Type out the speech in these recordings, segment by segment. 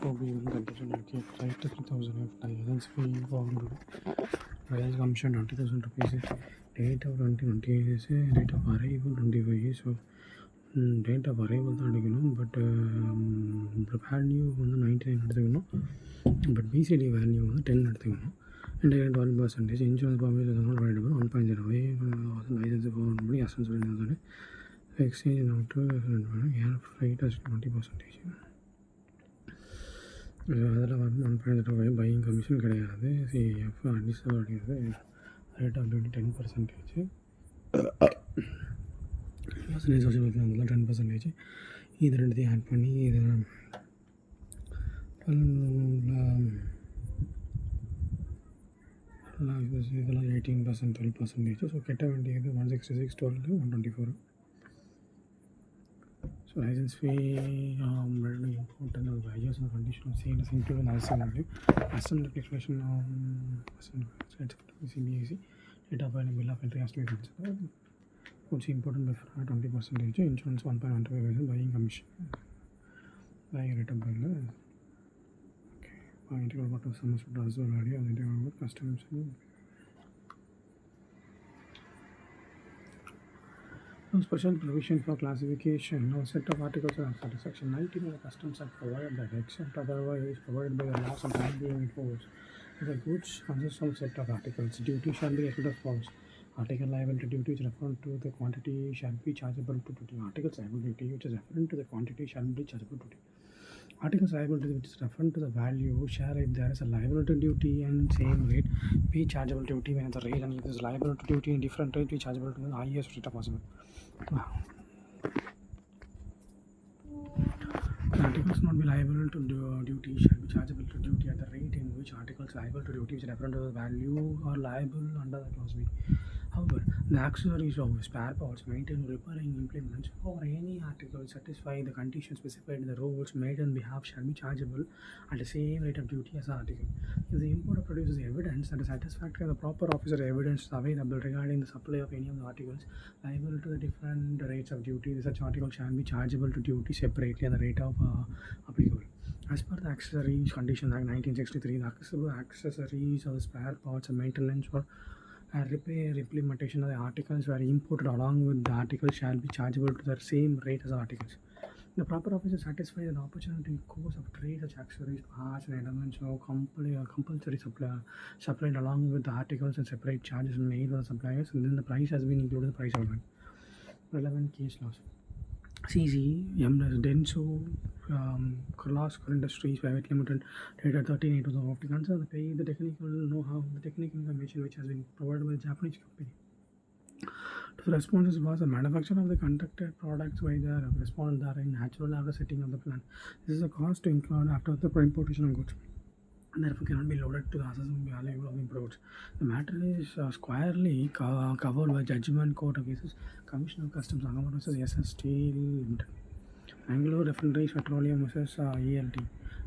OB1 condition right to 3,000 of license fee found license commission 20,000 rupees. Date of 2020 is date of arrival 25. So date of arrival தான் அடிக்கணும். But value வந்து 99 எடுத்துக்கணும். But PCT value வந்து 10 எடுத்துக்கணும். Integrate 1%. Insurance பாமிஸ் ரைடபிள் 1.05 licence phone பண்ணி அசன்ஸ் சொல்லியிருந்தாரு. Exchange note ஏர் flight 20%. அதில் வந்து 1.05 பையிங் கமிஷன் கிடையாது. சிஎஃப் அடிஷனல் அப்படிங்கிறது ரேட் ஆஃப் டியூட்டி 10%. பர்சன்டேஜ் வச்சு பார்த்தீங்கன்னா 10%. இது ரெண்டுத்தையும் ஆட் பண்ணி இதெல்லாம் 18%, 12%. ஸோ கெட்ட வேண்டியது 166, 12, 124. So license fee very important. Values and conditions seen as included in license value. Custom declaration CBAC data file and bill of entry has to be considered. Which important by 20%. Insurance 1.15%. Buying commission. Buying rate of bill. Okay. Buying integral part of some sort as well. And integral customs. Special provision for classification. No set of articles are under section 19 of the Customs Act provided that except otherwise is provided by the laws of time being enforced. The goods consists of a set of articles. Duty shall be as follows. Article liability duty is referring to the quantity shall be chargeable to duty. Articles liability which is referring to the quantity shall be chargeable to duty. Articles liability which is referring to the value share if there is a liability duty and same rate be chargeable duty when the rate, and if there is liability duty in different rate be chargeable to the highest rate possible. The articles not be liable to duty shall be chargeable to duty at the rate in which articles liable to duty is referring to the value or liable under the clause B. However, the accessories of spare parts, maintenance, repairing implements, or any article satisfy the conditions specified in the rules made on behalf shall be chargeable at the same rate of duty as the article. If the importer produces evidence that is satisfactory and the proper officer evidence is available regarding the supply of any of the articles liable to the different rates of duty, such article shall be chargeable to duty separately at the rate of applicable. As per the Accessories Condition Act 1963, the accessories of spare parts and maintenance or repair implementation of the articles were imported along with the articles shall be chargeable to the same rate as the articles. The proper officer satisfies the opportunity course of trade such accessories, parts and elements or compulsory supplied along with the articles and separate charges made by the suppliers, and then the price has been included in the price element. Relevant case laws. CC, MLS, Denso, Kurlas, Industries, Private Limited, dated 13/8/2015, concern the pay, the technical know-how, the technical information which has been provided by the Japanese company. The responses was the manufacture of the conducted products by the respondent are in natural after setting of the plant. This is a cost to incur after the importation of goods. Therefore cannot be loaded to the assessment value of imports. The matter is squarely covered by judgment court of cases, Commissioner of Customs, Angamar vs. SS Steel Limited, Anglo Refineries Petroleum vs. ELT.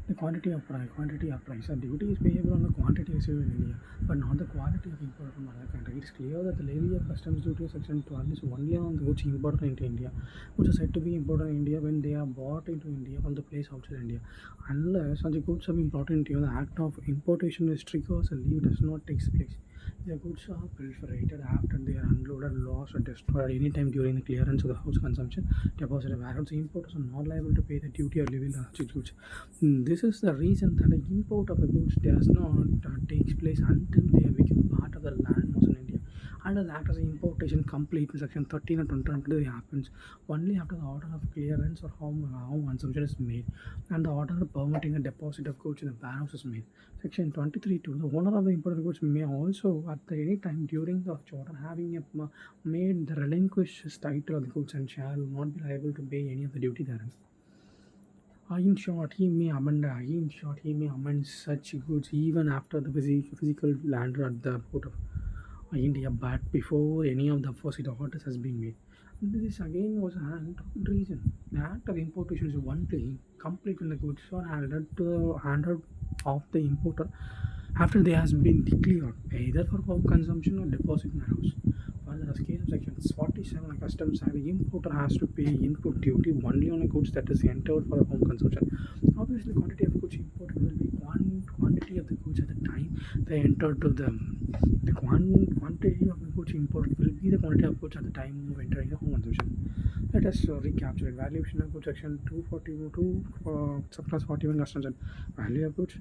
The quantity of price. The duty is payable on the quantity received in India, but not the quality of import from other countries. It is clear that the levy of customs duty of section 12 is only on the goods imported into India, which are said to be imported in India when they are bought into India from the place outside India. Unless the goods have been brought into the act of importation which triggers a levy does not take place. The goods are perforated after they are unloaded, lost, or destroyed at any time during the clearance of the house consumption, deposit of warehouse. The importers are not liable to pay the duty or levy on such goods. This is the reason that the import of the goods does not takes place until they have become part of the land in India. Under the Act of Importation Complete in Section 13 and 20 happens only after the order of clearance or how consumption is made, and the order permitting a deposit of goods in the warehouse is made. Section 23(2), the owner of the imported goods may also at any time during the order having made the relinquished title of the goods and shall not be liable to pay any of the duty therein. In short, he may amend such goods even after the physical land at the port of India, but before any of the opposite orders has been made. This again was an reason. The act of importation is only complete when the goods are handed off the importer after they has been declared either for home consumption or deposit in the house. Further, a scale of section 47, a customs and the importer has to pay input duty only on a goods that is entered for the home consumption. Obviously, the quantity of goods imported will be quantity of the goods at the time they entered to the quantity of the goods imported will be the quantity of goods at the time of entering the home consumption. Let us recapture it. Valuation of goods section 242 subclass 41 customs and value of goods.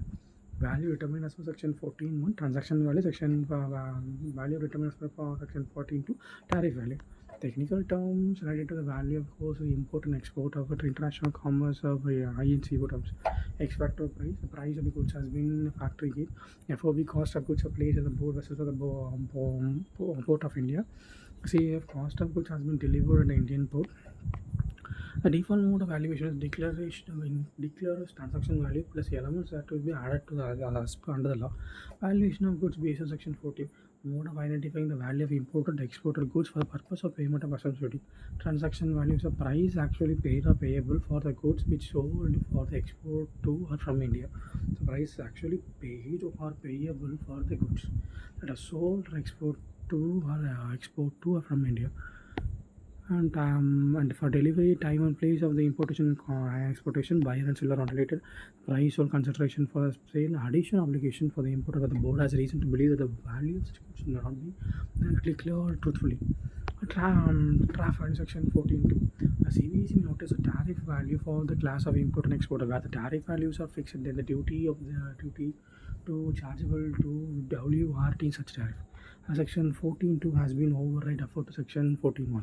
Value determined as per section 14(1), transaction value, section value determined as per section 14(2), tariff value. Technical terms related to the value of course of import and export of international commerce of INC terms. Expected price. The price of the goods has been factory gate. FOB cost of goods are placed in the board vessels of the port of India. CAF cost of goods has been delivered in the Indian port. The default mode of valuation is declaration declares transaction value plus elements that will be added to the as per under the law. Valuation of goods based on section 14. Mode of identifying the value of imported exported goods for the purpose of payment of customs duty. Transaction value is a price actually paid or payable for the goods which sold for the export to or from India. The price actually paid or payable for the goods that are sold or export to or from India. And for delivery, time and place of the importation exportation, buyer and seller are related. Price or consideration for sale, additional obligation for the importer. But the board has reason to believe that the value of such goods should not be directly clear or truthfully. Draft value section 14(2). A CVEC may notice a tariff value for the class of import and exporter where the tariff values are fixed, then the duty to chargeable to WRT such tariff. Section 14(2) has been override afford to section 14(1).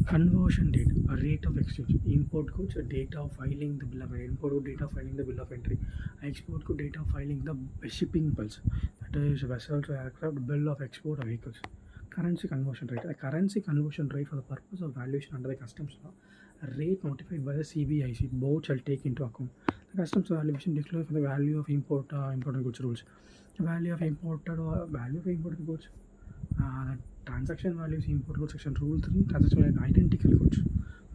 Conversion date, a rate of exchange. Import goods, a date of filing the bill of import good date of filing the bill of entry. Export good date of filing the shipping bills. That is vessels, aircraft, bill of export of vehicles. Currency conversion rate. A currency conversion rate for the purpose of valuation under the customs law. A rate notified by the CBIC. Both shall take into account. The customs valuation declares for the value of imported goods rules. The value of imported goods. Transaction values import goods section rule 3, transaction value identical goods.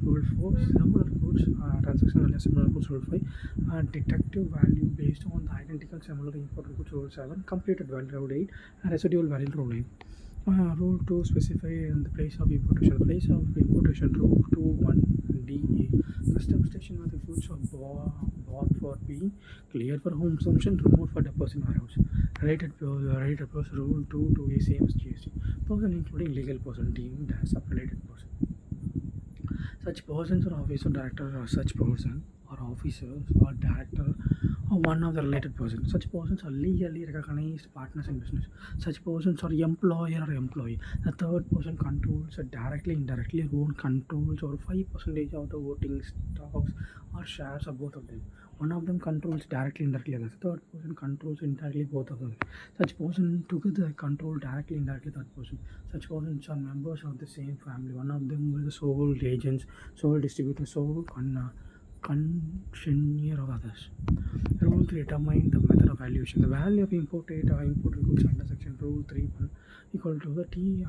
Rule 4, similar goods, transaction value similar goods. Rule 5, detective value based on the identical similar imported goods. Rule 7, completed value. Rule 8, residual value. Rule 9. Rule 2 specify in the place of importation. Place of importation. Rule 2(1)(d)(a). Custom station where the goods are bought for B, cleared for home consumption, removed for deposit in warehouse. Rated person. Rule 2(2)(a), same as GST. Person including legal person deemed as a related person. Such persons or officer, director, or such person or officers or director or one of the related persons. Such persons are legally recognized partners in business. Such persons are employer or employee. The third person controls directly, indirectly, who controls over 5% of the voting stocks or shares of both of them. One of them controls directly, indirectly. The third person controls indirectly both of them. Such person together control directly, indirectly third person. Such persons are members of the same family. One of them will be the sole agents, sole distributor, sole consignor of others. Rule 3 determine the method of valuation. The value of imported goods under section rule 3(1) equal to the T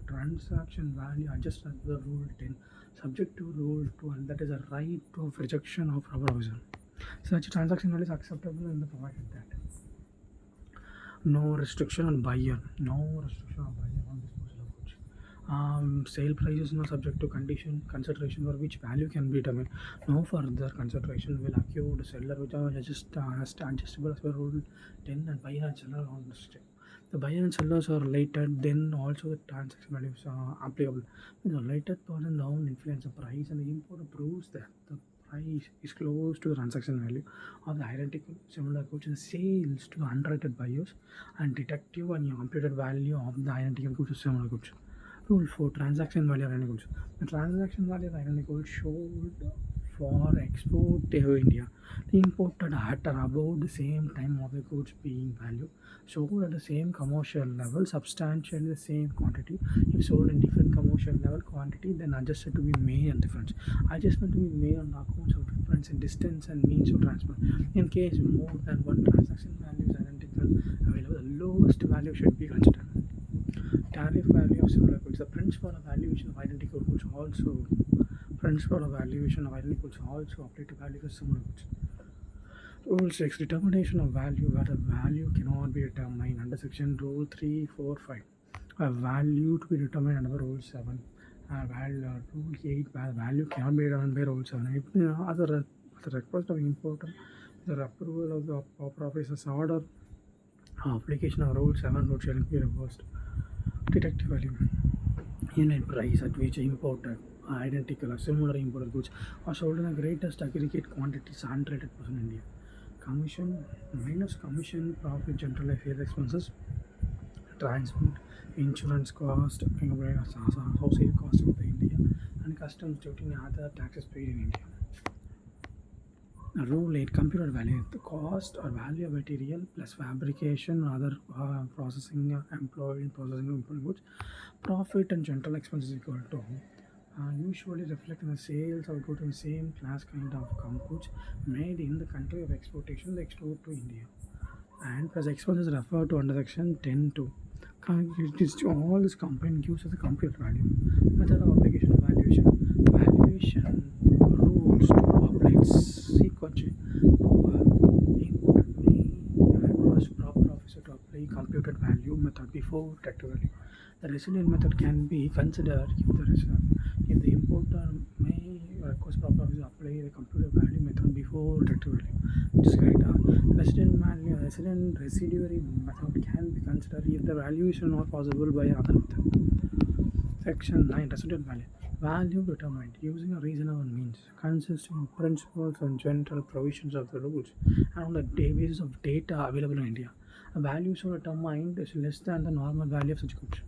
transaction value adjusted as the rule 10, subject to rule 2, and that is a right of rejection of provision. Such transaction value is acceptable in the provided that no restriction on buyer on disposal of goods. Sale price is not subject to consideration for which value can be determined. No further consideration will accrue to seller which are adjustable as per rule 10, and buyer and seller are restricted. The buyer and sellers are related, then also the transaction values are applicable. The related person down influence the price, and the importer proves that the price is close to the transaction value of the identical similar goods and sales to the unrated buyers, and detective and computed value of the identical goods to similar goods. Rule 4, transaction value of identical goods. The transaction value of identical goods showed for export to India, imported at or about the same time of the goods being valued, sold at the same commercial level, substantially the same quantity. If sold in different commercial level quantity, then adjusted to be made on difference. Adjustment to be made on accounts of difference in distance and means of transport. In case more than one transaction value is identical available, the lowest value should be considered. Tariff value of similar goods. The principle of valuation of identical goods also apply to value of similar goods. Rule 6, determination of value where the value cannot be determined under section rule 3, 4, 5. A value to be determined under Rule 7. Rule 8, value cannot be determined by Rule 7. If, as a request of importer, the approval of the proper officer's order, application of Rule 7 would shall be reversed. Detective value. Unit price at which imported identical or similar imported goods are sold in the greatest aggregate quantities unrated in India. Commission minus commission, profit, general affairs expenses, transport, insurance cost, associated cost with India, and customs duty and other taxes paid in India. Rule 8 computed value. The cost or value of material plus fabrication or other processing employed in processing of input goods. Profit and general expenses equal to usually reflect in the sales of goods in the same class kind of goods made in the country of exportation, they export to India. And plus expenses referred to under section 10.2. It is all this combined gives us a computed value. Method of application of valuation. Valuation rules to apply sequentially. Important may request proper officer to apply computed value method before detective value. The resident method can be considered if the importer may request proper officer to apply the computed value method before detective value. Which is correct. Resident residuary method can be considered if the valuation is not possible by another method. Section 9 Residual value. Value determined using a reasonable means, consisting of principles and general provisions of the rules, and on the basis of data available in India. A value so determined is less than the normal value of such goods.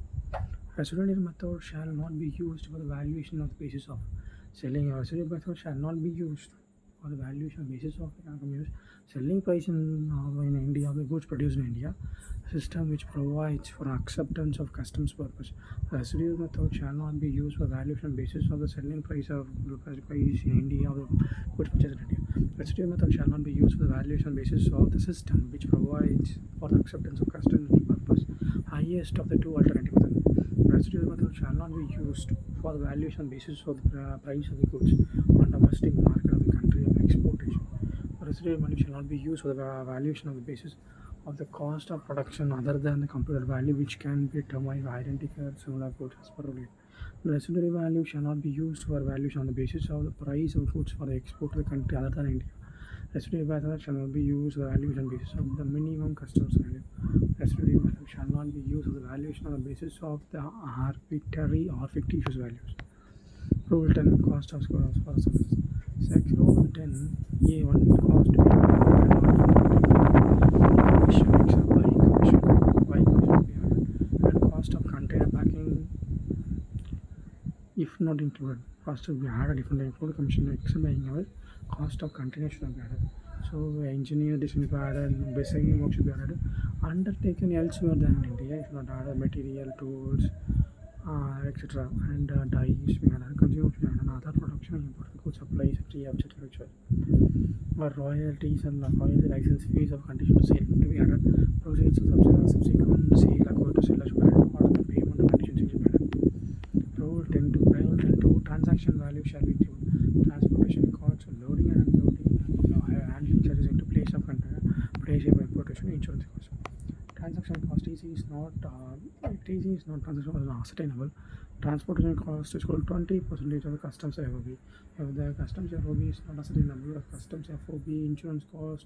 Residual method shall not be used for the valuation of the basis of selling. A residual method shall not be used for the valuation basis of selling price in India of the goods produced in India. A system which provides for acceptance of customs purpose. The residual method shall not be used for valuation basis of the selling price in India of the goods purchased in India. Residual method shall not be used for the valuation basis of the system which provides for the acceptance of customs purpose. Highest of the two alternative methods. Residual method shall not be used for the valuation basis of the price of the goods on domestic market of the country of exportation. Residual value shall not be used for the valuation of the basis of the cost of production other than the computed value which can be determined by identical similar goods as per rule. The residual value shall not be used for valuation on the basis of the price of goods for the export to the country other than India. Residual method shall not be used for the valuation basis of the minimum customs value. Residual method shall not be used for the valuation on the basis of the arbitrary or fictitious values. Rule 10 Cost of services. Section Rule 10 A1 Cost commission except by commission be added, and cost of container packing if not included. Cost will be added if not included. Commission except by added. Cost of container should be added. So engineer this should be added, basic work should be added. Undertaken elsewhere than India should not add material, tools, etc. and dyes should be added. Consumer should be added. Other production imported goods supplies free of certificate. Or royalties and royalty license fees of condition to sale to be added. Proceeds of subsequent sale according to seller should be added. Part of the payment of conditions should be added. Rule 10 to transaction value shall be included. Transportation costs, loading and unloading, handling charges into place of container, place of importation, insurance costs. Transaction cost TC is not transaction ascertainable. Transportation cost is equal to 20% of the customs FOB. If the customs FOB is not ascertainable, the customs FOB insurance cost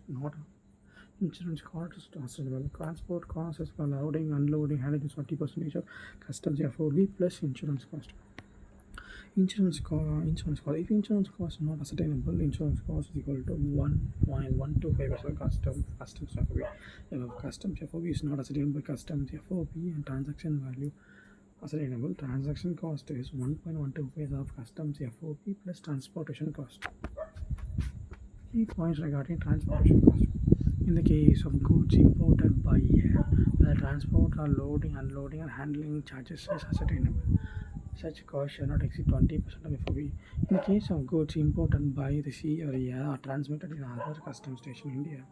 is ascertainable. Transport cost is for loading, unloading, handling is 20% of customs FOB plus insurance cost. Insurance cost. If insurance cost is not ascertainable, insurance cost is equal to 1.125% customs FOB. If customs FOB is not ascertainable, customs FOB and transaction value ascertainable, transaction cost is 1.125% of customs FOB plus transportation cost. Key points regarding transportation cost. In the case of goods imported by air, the transport or loading, unloading, and handling charges is ascertainable. Such costs shall not exceed 20% of FOB. In the case of goods imported by the sea or air or transmitted in other customs station in India,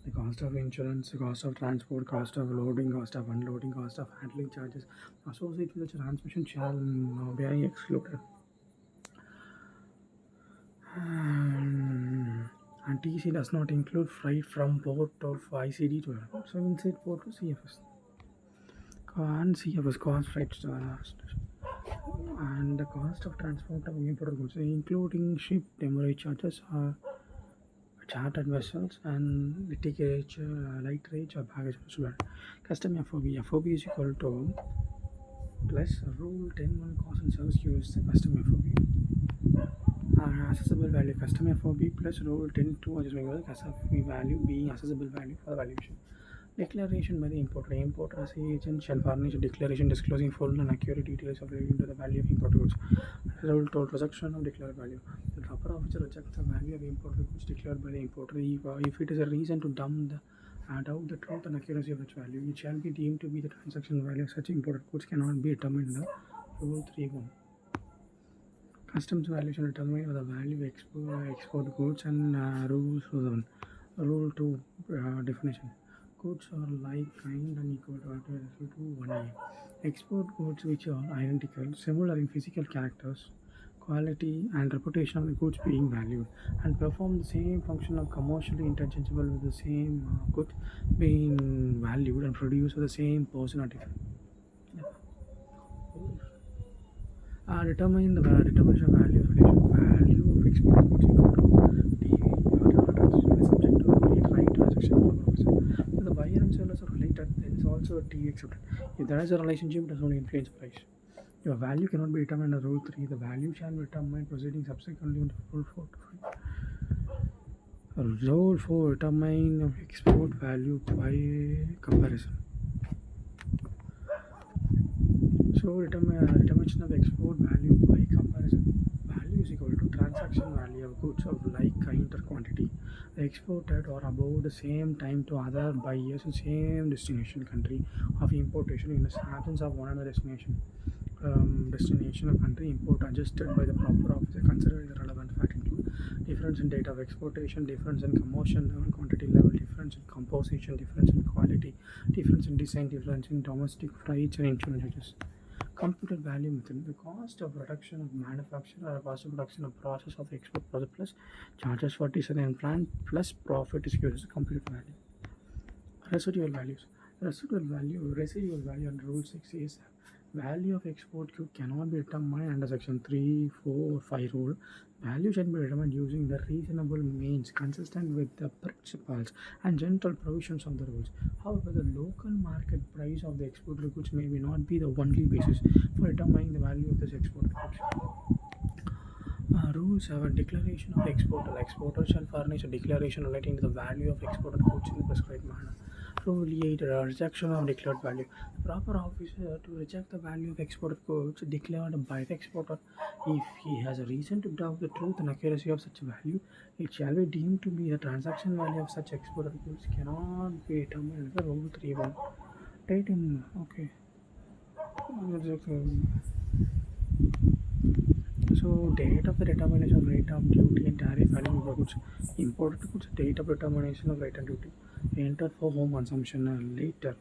the cost of insurance, the cost of transport, cost of loading, cost of unloading, cost of handling charges associated with the transmission shall be excluded. And TC does not include freight from port of ICD to airport, so inside port to CFS. And CF is cost freight and the cost of transport of imported goods, including ship demurrage charges, chartered vessels, and litigate, light rate or baggage as well. Custom FOB. FOB is equal to plus rule 10 cost and service use the custom FOB. Accessible value custom FOB plus rule 10 just make the custom value being accessible value for the valuation. Declaration by the importer. Importer as agent shall furnish a declaration disclosing full and accurate details of relating to the value of imported goods. Rule told rejection of declared value. The proper officer rejects the value of imported goods declared by the importer if it is a reason to doubt the truth and accuracy of its value. It shall be deemed to be the transaction value of such imported goods cannot be determined in the Rule 3.1. Customs valuation determined by the value of export goods and rules. Rule 2 definition. Goods are like, kind, and equal to 1A. Export goods which are identical, similar in physical characters, quality, and reputation of the goods being valued, and perform the same function of commercially interchangeable with the same goods being valued and produced by the same person or different. Determine the determination of value of export goods equal to DV or transaction is subject to a right transaction. If the buyer and sellers are related, there is also a DV accepted. If there is a relationship, it does not influence price. Your value cannot be determined under Rule 3. The value shall be determined proceeding subsequently under Rule 4 to 5. Rule 4 determine of export value by comparison. So determination of export value by comparison. Value is equal to transaction value of goods of like kind or quantity exported or about the same time to other buyers in same destination country of importation in the absence of one other destination or country import adjusted by the proper officer considered the relevant fact include difference in date of exportation, difference in commercial level, quantity level, difference in composition, difference in quality, difference in design, difference in domestic freights and insurance charges. Computed value method. The cost of production of manufacture or cost of production of process of export process plus charges for design and plant plus profit is used as computed value. Residual values. Residual value under Rule 6 is value of export good cannot be determined under Section 3, 4, 5 rule. Value should be determined using the reasonable means consistent with the principles and general provisions of the rules. However, the local market price of the exported goods may not be the only basis for determining the value of this exported goods. Rule 7 declaration of exporter. Exporter shall furnish a declaration relating to the value of exported goods in the prescribed manner. Rule 8 rejection of declared value. The proper officer to reject the value of exported goods declared by the exporter if he has a reason to doubt the truth and accuracy of such value, it shall be deemed to be the transaction value of such exported goods cannot be determined under Rule 3.1. Date in okay. So date of the determination of rate of duty and tariff value of goods. Imported goods, date of determination of rate and duty. Entered for home consumption later.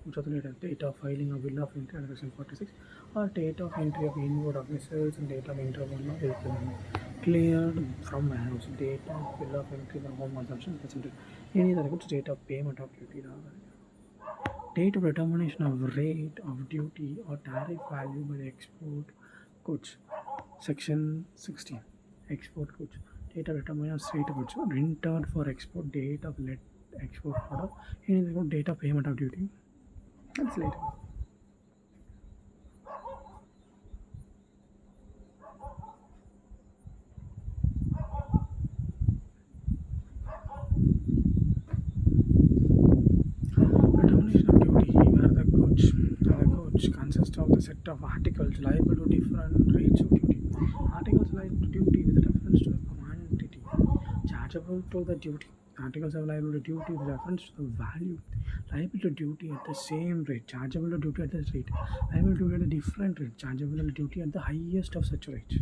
Date of filing of bill of entry under Section 46 or date of entry of inward of vessels and date of entry of one of vehicle. Cleared from warehouse. Date of bill of entry for home consumption presented. Any other goods, date of payment of duty. Date of determination of rate of duty or tariff value by the export goods. Section 16. Export goods. Date of determination of rate of goods. Entered for export. Date of export order. Anything about date of payment of duty. That's later. Determination of duty where the goods consist of the set of articles liable to different rates of duty. Articles liable to duty with reference to the quantity chargeable to the duty. Articles are liable to duty with reference to the value liable to duty at the same rate, chargeable to duty at this rate, liable to duty at a different rate, chargeable to duty at the highest of such rates.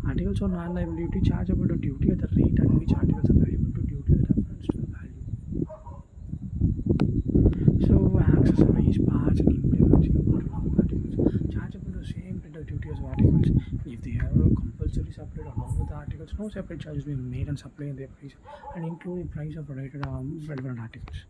Articles are non-liable duty, chargeable to duty at the rate at which articles are liable to duty with reference to the value. So accessories, parts and implements imported articles chargeable to the same rate of duty as articles. If they have a compulsory supply along with the articles, no separate charges being made and supply in their price and including price of related relevant articles.